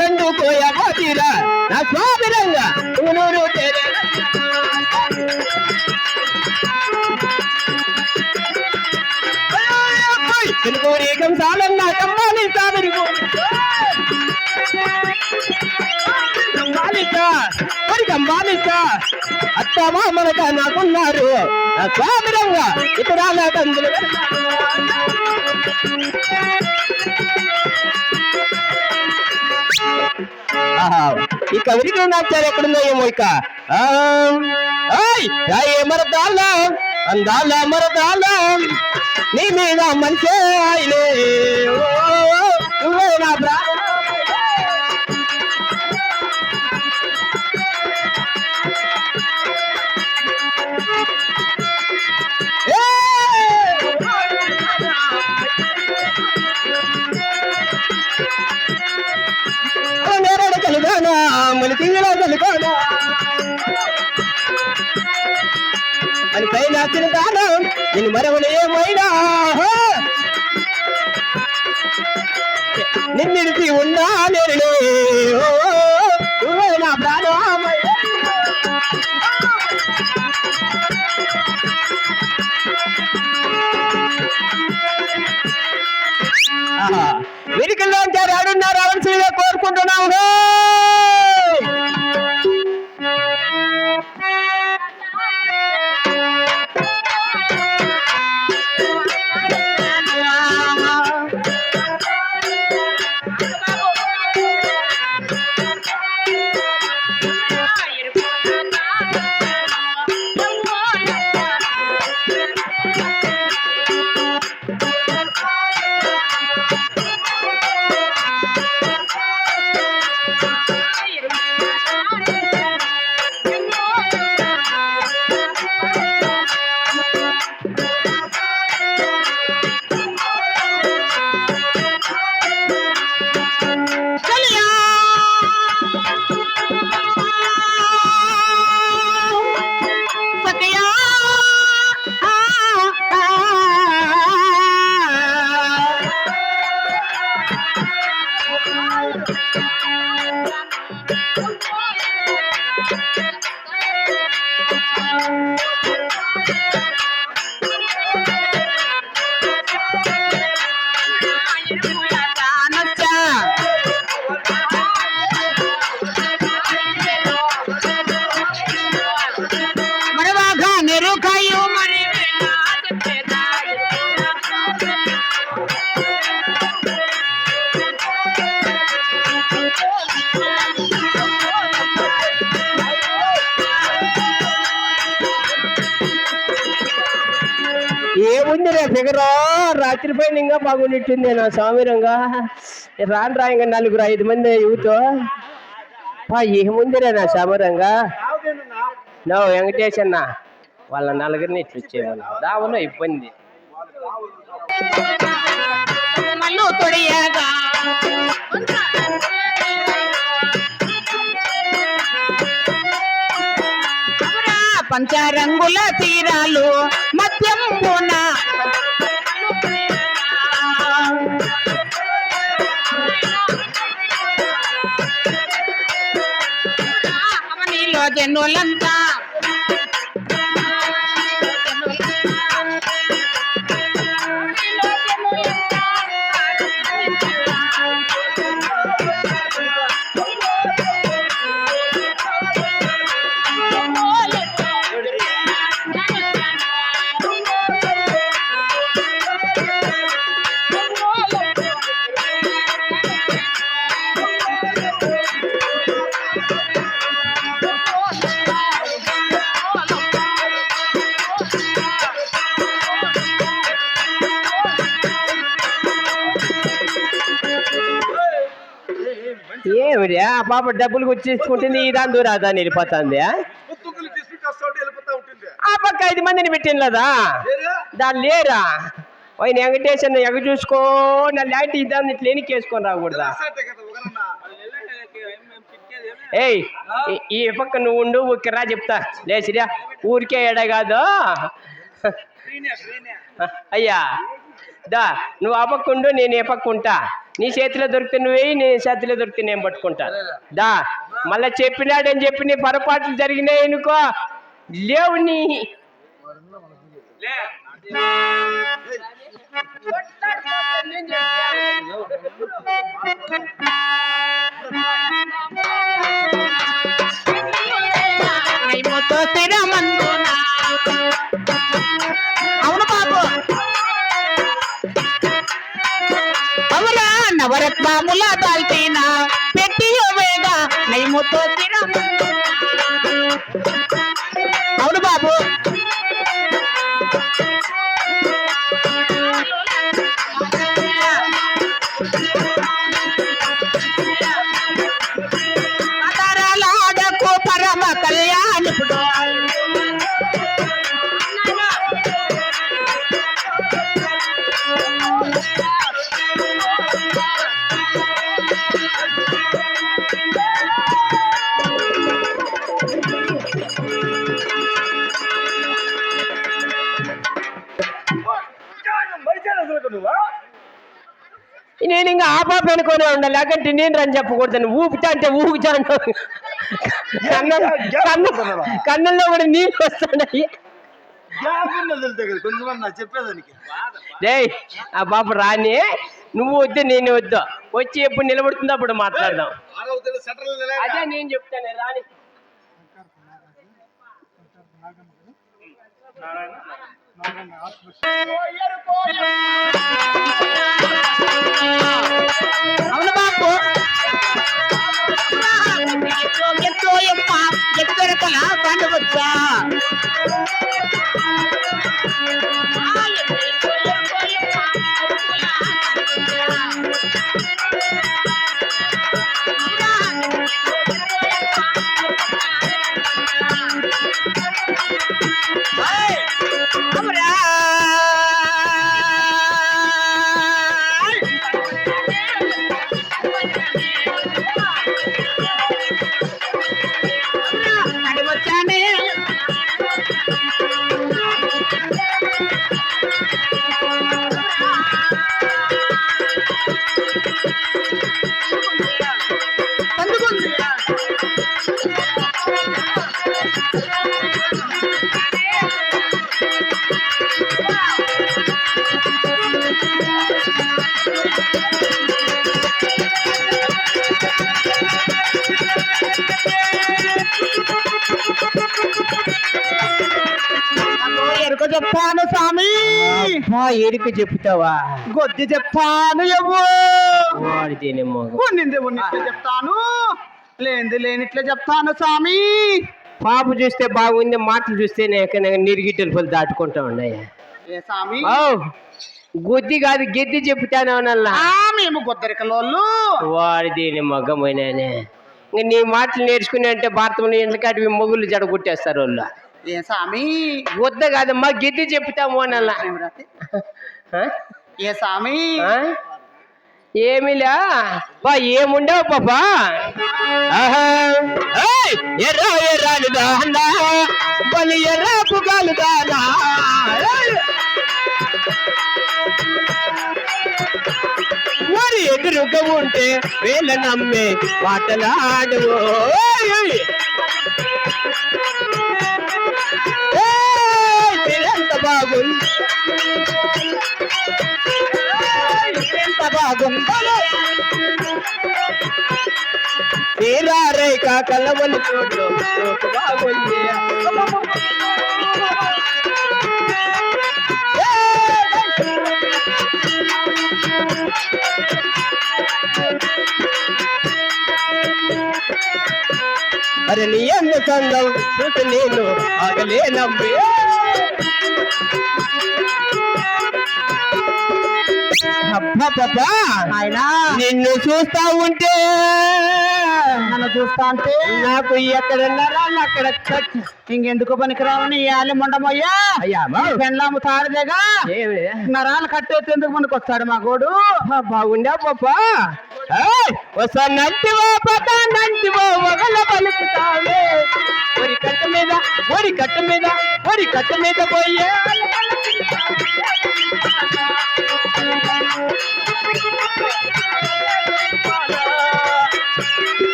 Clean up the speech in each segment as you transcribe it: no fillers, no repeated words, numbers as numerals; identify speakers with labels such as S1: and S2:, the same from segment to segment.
S1: రెండు కోయబోతీరా నా స్వామి రంగా ఊనూరు తెలుగురేగం సాలన్న కంబాలి సాబరి కంబాలిక అత్తమా మనక నాకున్నారు నా స్వామి రంగా ఇతరాల తండ్రులు ఈ కవిరికి నచ్చారు ఎక్కడుందో ఏమో ఇక మరదాల అందాల మరదాల నీ మీద మంచి ఆయనే నువ్వే నా ప్రాణం కలుగానా మన తింగలో కలుగానా అని పైన తినగానా నేను మరవలు ఏమైనా నిన్నిడిచి ఉన్నా నేను నా ప్రాణం వెనుకల్లో ఉంటారు ఆడున్నారు అవసరంగా కోరుకుంటున్నాము ఏముంది రే ఫిగర్ రాత్రి పైన ఇంకా బాగుంటుంది నా స్వామిరంగా రాను రాయంగా 4-5 మంది యూత్ ఏముంది రే నా స్వామిరంగా నో వెంకటేష్ అన్న వాళ్ళ 4 ఇచ్చేవాళ్ళు దావలో ఇబ్బంది
S2: పంచరంగుల తీరాలు మద్యం పూన అవనిలో జనులంతా
S1: ఏమిటి ఆ పాప డబ్బులు వచ్చేసుకుంటుంది ఈ దాని దూరం దాన్ని వెళ్ళిపోతుంది ఆ పక్క 5 మందిని పెట్టిన లేదా దాన్ని లేరా పోయిన వెంకటేశ్వర ఎగ చూసుకో నా లాంటి దాన్ని ఇట్లా ఎనికేసుకొని రాకూడదా ఏయ్ ఈ పక్క నువ్వు ఉండు ఊరికిరా చెప్తా లేచిరా ఊరికే ఎడ కాదు అయ్యా దా నువ్వు ఆ పక్క ఉండు నేను ఏ పక్క ఉంటా నీ చేతిలో దొరికితే నువ్వేయి, నీ చేతిలో దొరికితే నేను పట్టుకుంటా. దా మళ్ళా చెప్పినాడని చెప్పి నీ పొరపాట్లు జరిగినాయి అనుకో, లేవు నీ
S2: అవును బాబు, అవునా నవరత్నముల దాల్చిన పెట్టి వేగా నైముతో అవును బాబు, పరమ కళ్యాణిపుడు
S1: నేను ఇంకా ఆ పాప అనుకోనే ఉండాలి, లేకంటే నేను రని చెప్పకూడదని ఊపుతా అంటే ఊపుతాను. కన్నుల్లో కూడా నీళ్ళు వస్తున్నాయి. డే ఆ పాప రాని, నువ్వు వద్దు నేను వద్దు, వచ్చి ఎప్పుడు నిలబడుతుందో అప్పుడు మాట్లాడదాం. అదే నేను చెప్తాను రాని.
S2: అవును బాబు, ఎంతో ఎక్కడకల పండుగొచ్చా ఎరుక చెప్తాను స్వామి.
S1: ఎరుక చెప్తావా?
S2: గొద్ది చెప్తాను ఎవ్వు ఉన్నింది ఉన్నిట్లే చెప్తాను, లేనిది లేనిట్లే చెప్తాను స్వామి.
S1: పాపు చూస్తే బాగుంది, మాటలు చూస్తే నిరిగిట్టలు పళ్ళు దాటుకుంటా ఉన్నాయా
S2: ఏ స్వామి?
S1: గొద్ది కాదు గెద్ది చెప్తాను నల్లా.
S2: మేము గొద్దరికలోళ్ళు.
S1: వాడి దీని మగ్గమైనానే. ఇంక నీ మాటలు నేర్చుకుని అంటే భారతంలో ఎంతకాటి మొగుళ్ళు జడగొట్టేస్తారు వాళ్ళు.
S2: ఏ స్వామి?
S1: గొద్ద కాదమ్మా గెద్ది చెప్తాము నల్లా.
S2: ఏ స్వామి?
S1: ఏమిలా బా ఏముండవు పాపా. ఎర్రా ఎర్రాలుదా బలి ఎర్రా పుగాలుదానా, మరి ఎదురుగా ఉంటే వేళ నమ్మే మాటలాడు. ఎంత బాగుంది, ఎంత బాగుందో తీరా రేఖ కలవని చోటు బాగుంది. అరే నీ ఎంత సందం చూసి నేను ఆగలే నమ్మి. నిన్ను చూస్తా ఉంటే,
S2: నన్ను చూస్తా అంటే
S1: నాకు ఎక్కడ నరాలు అక్కడ
S2: ఇంకెందుకు పనికిరావని ఇయాలి మొండమయ్యా. పెళ్ళాము తారదేగా నరాలు కట్టేసి ఎందుకు మనకు వస్తాడు మా గోడు.
S1: బాగుండా పాపా. నంటివో పద నంటివో ఒకల పలుకుతావే, ఒరి కట్ట మీద ఒరి కట్ట మీద ఒరి కట్ట మీద పోయే.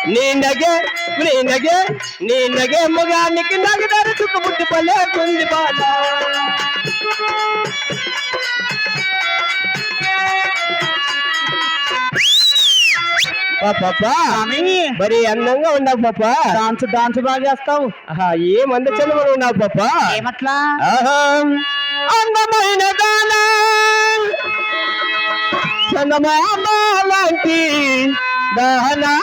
S1: నిన్నగే మొగానికి నగదారు చుక్కుబుట్టి పల్లె కుంది బాధ పాపా మరి అందంగా ఉన్నావు పాపా.
S2: డాన్స్ బాగా చేస్తావు.
S1: ఏం అంద చందమని ఉన్నావు పాపా.
S2: ఏమట్లా?
S1: అందమైన దానా చందమామ లాంటి దానా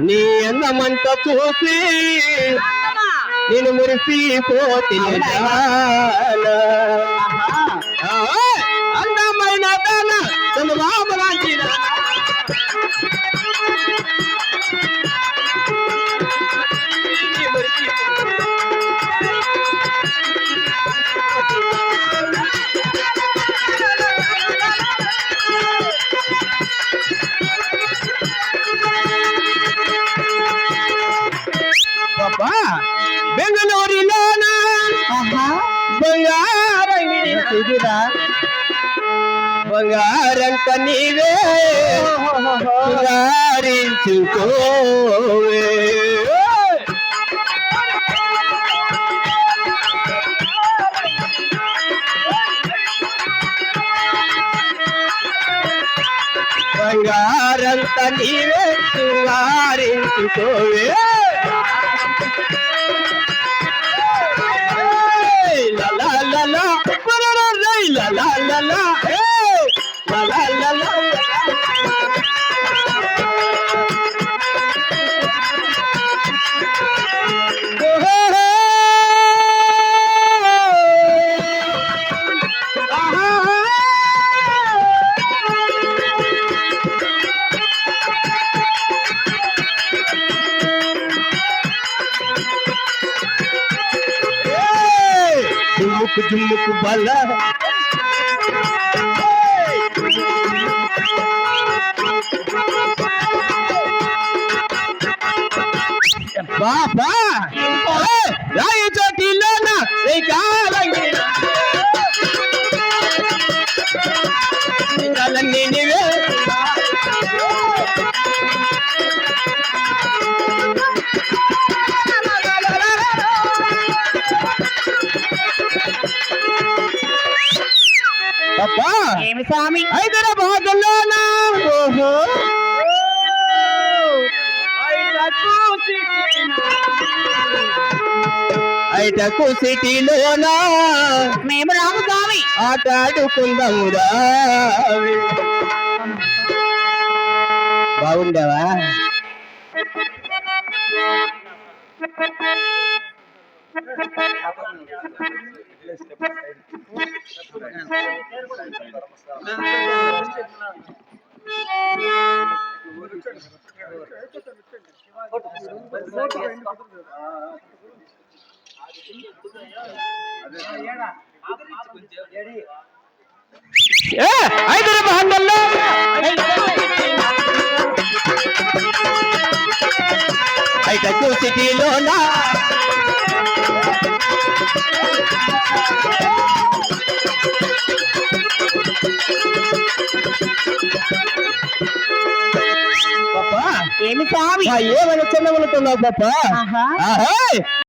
S1: నీ అందమంతా చూసి నేను మురిసిపోతే అందమైన దానా చందమామ లాంటి పాపా బెంగళూరులోనా బంగారంగిరా బంగారంత నీవే బంగారించుకోవే బంగారంత నీవే బంగారించుకోవే la la la la la la la la hey la la la la జుమ్ముకు బల బాబా రాయి చోటిలోన కాలన్నీ నీవే పాపా
S2: ఏమి స్వామి?
S1: హైదరాబాద్లోనా ఐటకు సిటీలోనా
S2: మేము రాము స్వామి.
S1: ఆట ఆడుకుందామురా. బాగుండేవా? హైదరాబాద్లో హైటెక్ సిటీలోనా
S2: ఏమి స్వామి?
S1: ఏమైనా చిన్నగలుగుతున్నావు పాప.